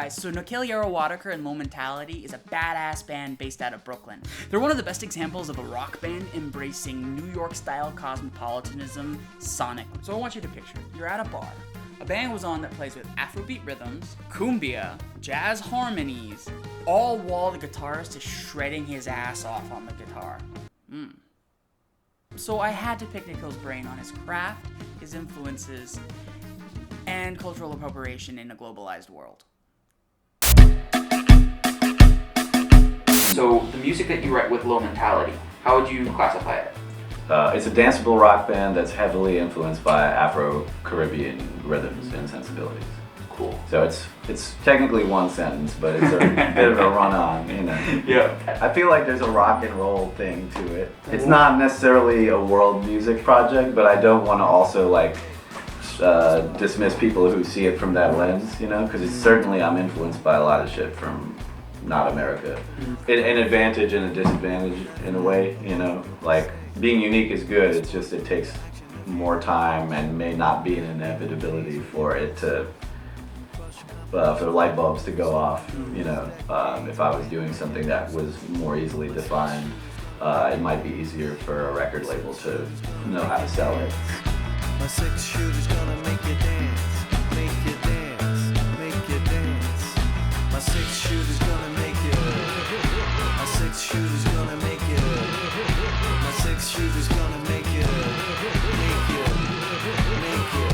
guys, so Nikhil, Yerawadekar and Low Mentality is a badass band based out of Brooklyn. They're one of the best examples of a rock band embracing New York-style cosmopolitanism sonically. So I want you to picture, you're at a bar. A band was on that plays with Afrobeat rhythms, cumbia, jazz harmonies, all while the guitarist is shredding his ass off on the guitar. So I had to pick Nikhil's brain on his craft, his influences, and cultural appropriation in a globalized world. So the music that you write with Low Mentality, how would you classify it? It's a danceable rock band that's heavily influenced by Afro-Caribbean rhythms and sensibilities. Cool. So it's technically one sentence, but it's a bit of a run-on, you know. Yeah. I feel like there's a rock and roll thing to it. It's not necessarily a world music project, but I don't want to also like dismiss people who see it from that lens, you know, because it's certainly I'm influenced by a lot of shit from not America. An advantage and a disadvantage in a way, you know, like being unique is good, it's just it takes more time and may not be an inevitability for it to, for the light bulbs to go off, you know. If I was doing something that was more easily defined, it might be easier for a record label to know how to sell it. My 6-shooter's gonna make you dance, make you dance, make you dance. My 6-shooter's gonna make you. My 6-shooter's gonna make you. My 6-shooter's gonna make you, make you, make you.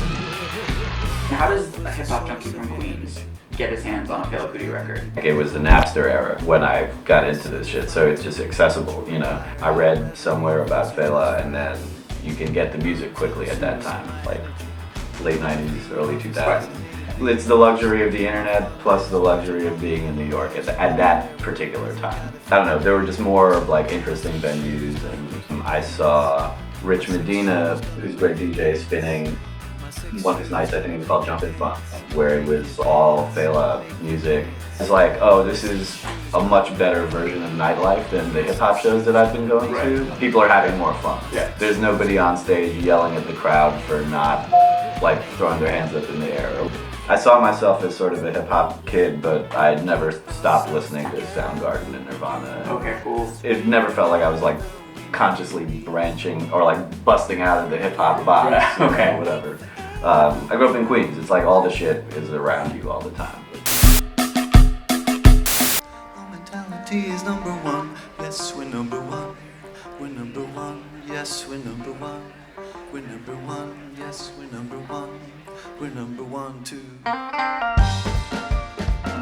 How does a hip-hop junkie from Queens get his hands on a Fela Kuti record? It was the Napster era when I got into this shit, so it's just accessible, you know. I read somewhere about Fela and then you can get the music quickly at that time, like late 90s, early 2000s. It's the luxury of the internet plus the luxury of being in New York at that particular time. I don't know, there were just more like interesting venues, and I saw Rich Medina, who's a great DJ, spinning one of his nights, I think it was called Jumpin' Fun, where it was all Fela music. It's like, oh, this is a much better version of nightlife than the hip-hop shows that I've been going to. People are having more fun. Yeah. There's nobody on stage yelling at the crowd for not like throwing their hands up in the air. I saw myself as sort of a hip-hop kid, but I never stopped listening to Soundgarden and Nirvana. Okay, cool. It never felt like I was like consciously branching or like busting out of the hip-hop box, Right. you know, Okay. whatever. I grew up in Queens. It's like all the shit is around you all the time. Low mentality is number one. Yes, we're number one. We're number one. Yes, we're number one. We're number one. Yes, we're number one. We're number one too.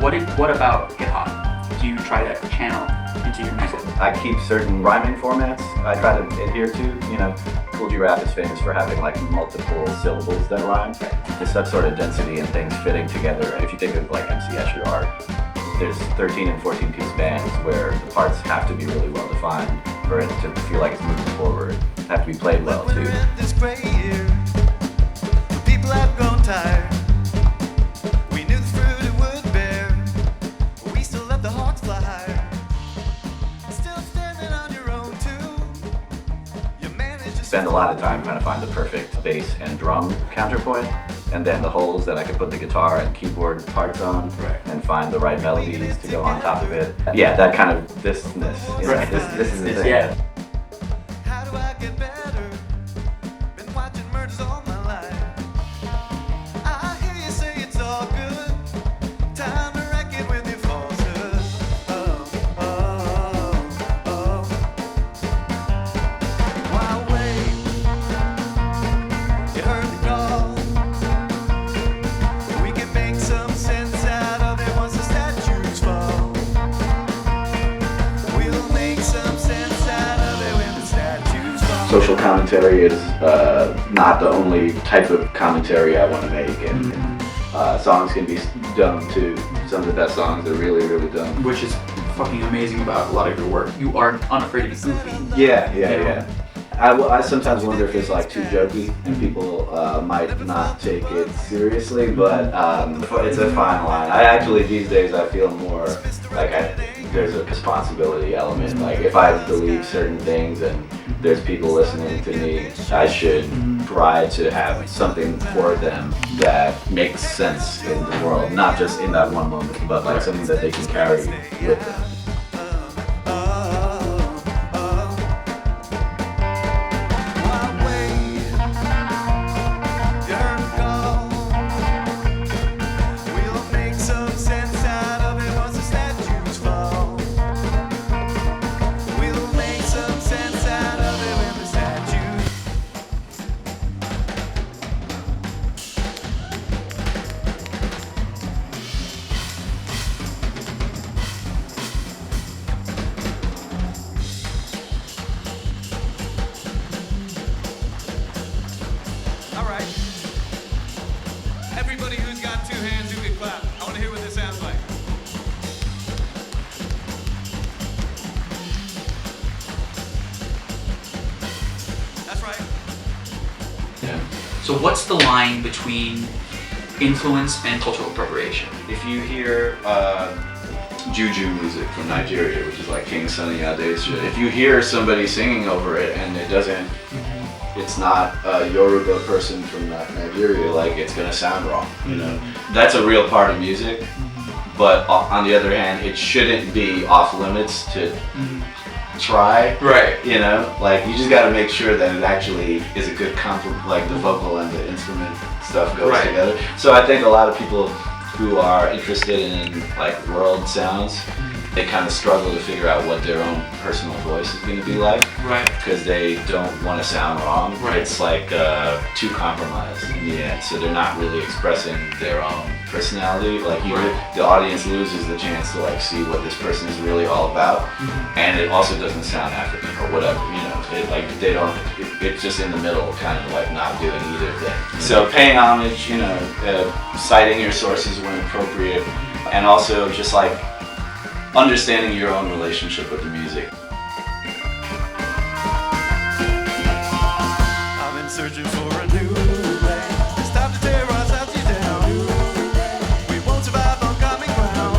What about hip-hop do you try to channel into your music? I keep certain rhyming formats I try to adhere to, you know. Cool G Rap is famous for having like multiple syllables that rhyme. It's that sort of density and things fitting together. If you think of like MC Escher art, there's 13 and 14 piece bands where the parts have to be really well defined for it to feel like it's moving forward. Have to be played well When too. we're in this gray year, the people have grown tired. We knew the fruit it would bear, but we still let the hawks fly higher. Still standing on your own too. You managed to Spend a lot of time trying to find the perfect bass and drum counterpoint, and then the holes that I could put the guitar and keyboard parts on, and find the right melodies to go on top of it. Yeah, that kind of thisness. You know, Right. this is the thing. Yeah. How do I get better? Been watching murders all my life. I hear you say it's all good. Time to reckon with your falsehood. Oh, oh, oh. Why wait? You heard the call. We can make some sense out of it once the statues fall. We'll make some sense out of it when the statues fall. Social commentary is not the only type of commentary I want to make, and songs can be dumb too. Some of the best songs are really, really dumb. Which is fucking amazing about a lot of your work. You are unafraid to be goofy. Yeah. I sometimes wonder if it's like too jokey and people might not take it seriously, but it's a fine line. I actually these days I feel more like there's a responsibility element. Like if I believe certain things and there's people listening to me, I should try to have something for them that makes sense in the world, not just in that one moment, but like something that they can carry with them. Everybody who's got two hands who can clap. I want to hear what this sounds like. That's right. Yeah. So what's the line between influence and cultural appropriation? If you hear juju music from Nigeria, which is like King Sunny Ade's shit, if you hear somebody singing over it and it doesn't, it's not a Yoruba person from Nigeria, like it's gonna sound wrong, you know? That's a real part of music, but on the other hand, it shouldn't be off limits to try, Right. you know? Like you just gotta make sure that it actually is a good complement, like the vocal and the instrument stuff goes Right. together. So I think a lot of people who are interested in like world sounds, they kind of struggle to figure out what their own personal voice is going to be like, Right. because they don't want to sound wrong. Right. It's like too compromised in the end, so they're not really expressing their own personality. Like the audience loses the chance to like see what this person is really all about, and it also doesn't sound African or whatever, you know. It, like they don't. It's just in the middle, kind of like not doing either thing. So paying homage, you know, citing your sources when appropriate, and also just like understanding your own relationship with the music. I've been searching for a new way. It's time to tear ourselves down. We won't survive on common ground.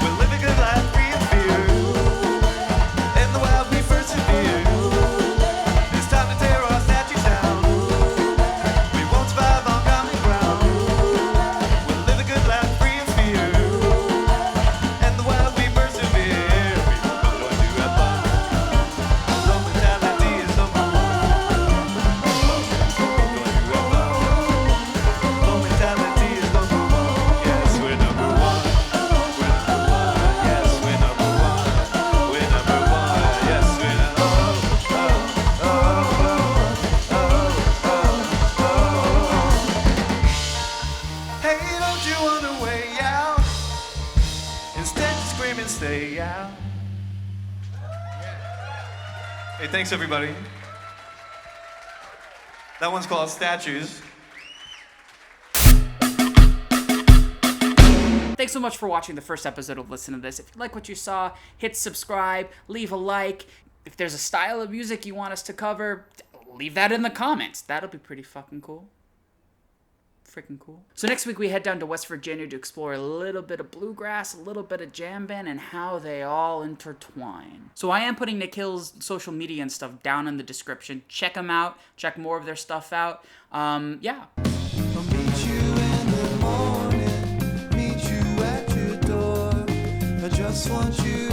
We'll live a good life free of fear. In the wild we persevere. It's time to tear our statues down. We won't survive on common ground. We'll live a good life free of fear. In the wild we persevere. We're going to have fun. Low mentality is number one. Low mentality is number one. Yes, we're number one. We're number one. Yes, we're number one. We're number one. Yes, we're number one. Hey, don't you want a way out? Instead, just scream and stay out. Hey, thanks everybody. That one's called Statues. Thanks so much for watching the first episode of Listen to This. If you like what you saw, hit subscribe, leave a like. If there's a style of music you want us to cover, leave that in the comments. That'll be pretty fucking cool. Freaking cool. So next week we head down to West Virginia to explore a little bit of bluegrass, a little bit of jam band, and how they all intertwine. So I am putting Nikhil's social media and stuff down in the description. Check them out. Check more of their stuff out. Yeah. I'll meet you in the morning, meet you at your door. I just want you